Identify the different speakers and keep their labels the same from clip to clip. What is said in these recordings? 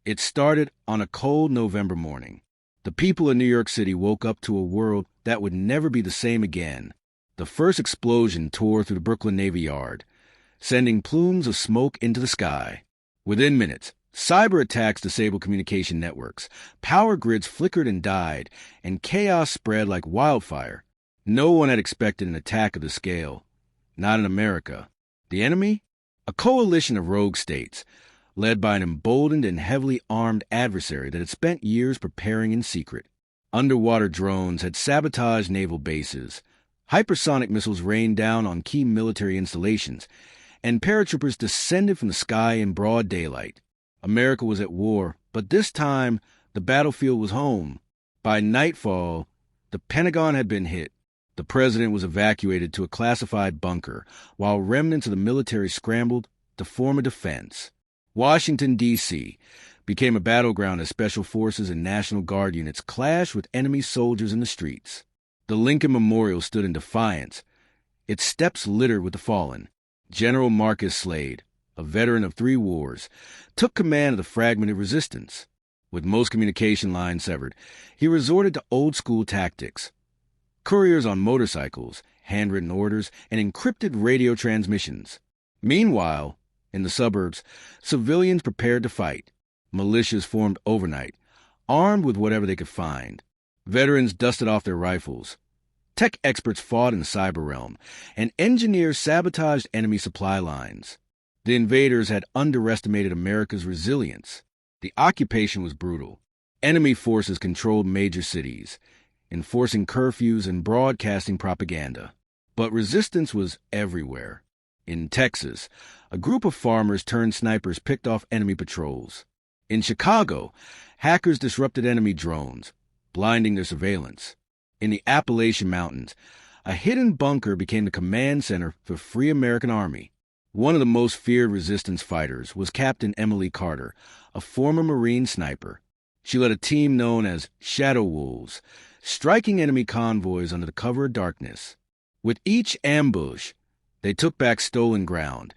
Speaker 1: It started on a cold November morning. The people of New York City woke up to a world that would never be the same again. The first explosion tore through the Brooklyn Navy Yard, sending plumes of smoke into the sky. Within minutes, cyber attacks disabled communication networks, power grids flickered and died, and chaos spread like wildfire. No one had expected an attack of the scale. Not in America. The enemy? A coalition of rogue states, led by an emboldened and heavily armed adversary that had spent years preparing in secret. Underwater drones had sabotaged naval bases. Hypersonic missiles rained down on key military installations, and paratroopers descended from the sky in broad daylight. America was at war, but this time the battlefield was home. By nightfall, the Pentagon had been hit. The president was evacuated to a classified bunker, while remnants of the military scrambled to form a defense. Washington, D.C. became a battleground as special forces and National Guard units clashed with enemy soldiers in the streets. The Lincoln Memorial stood in defiance, its steps littered with the fallen. General Marcus Slade, a veteran of 3 wars, took command of the fragmented resistance. With most communication lines severed, he resorted to old-school tactics. Couriers on motorcycles, handwritten orders, and encrypted radio transmissions. Meanwhile, in the suburbs, civilians prepared to fight. Militias formed overnight, armed with whatever they could find. Veterans dusted off their rifles. Tech experts fought in the cyber realm, and engineers sabotaged enemy supply lines. The invaders had underestimated America's resilience. The occupation was brutal. Enemy forces controlled major cities, enforcing curfews and broadcasting propaganda. But resistance was everywhere. In Texas, a group of farmers turned snipers picked off enemy patrols. In Chicago, hackers disrupted enemy drones, blinding their surveillance. In the Appalachian Mountains, a hidden bunker became the command center for Free American Army. One of the most feared resistance fighters was Captain Emily Carter, a former Marine sniper. She led a team known as Shadow Wolves, striking enemy convoys under the cover of darkness. With each ambush, they took back stolen ground,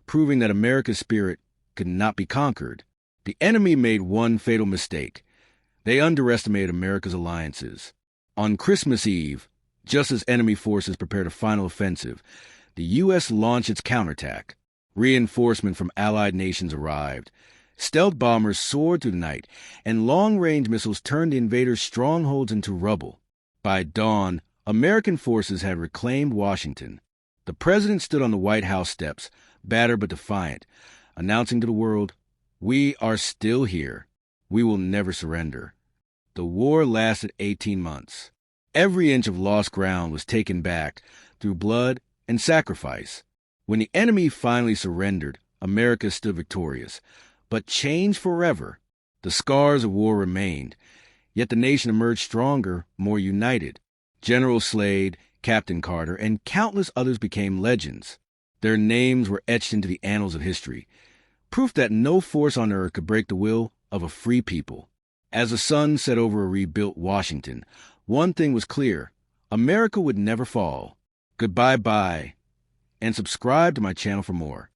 Speaker 1: proving that America's spirit could not be conquered. The enemy made one fatal mistake. They underestimated America's alliances. On Christmas Eve, just as enemy forces prepared a final offensive, the U.S. launched its counterattack. Reinforcement from allied nations arrived. Stealth bombers soared through the night, and long-range missiles turned the invaders' strongholds into rubble. By dawn, American forces had reclaimed Washington. The president stood on the White House steps, battered but defiant, announcing to the world, "We are still here. We will never surrender." The war lasted 18 months. Every inch of lost ground was taken back through blood and sacrifice. When the enemy finally surrendered, America stood victorious, but changed forever. The scars of war remained, yet the nation emerged stronger, more united. General Slade, Captain Carter, and countless others became legends. Their names were etched into the annals of history, proof that no force on earth could break the will of a free people. As the sun set over a rebuilt Washington, one thing was clear: America would never fall. Goodbye-bye, and subscribe to my channel for more.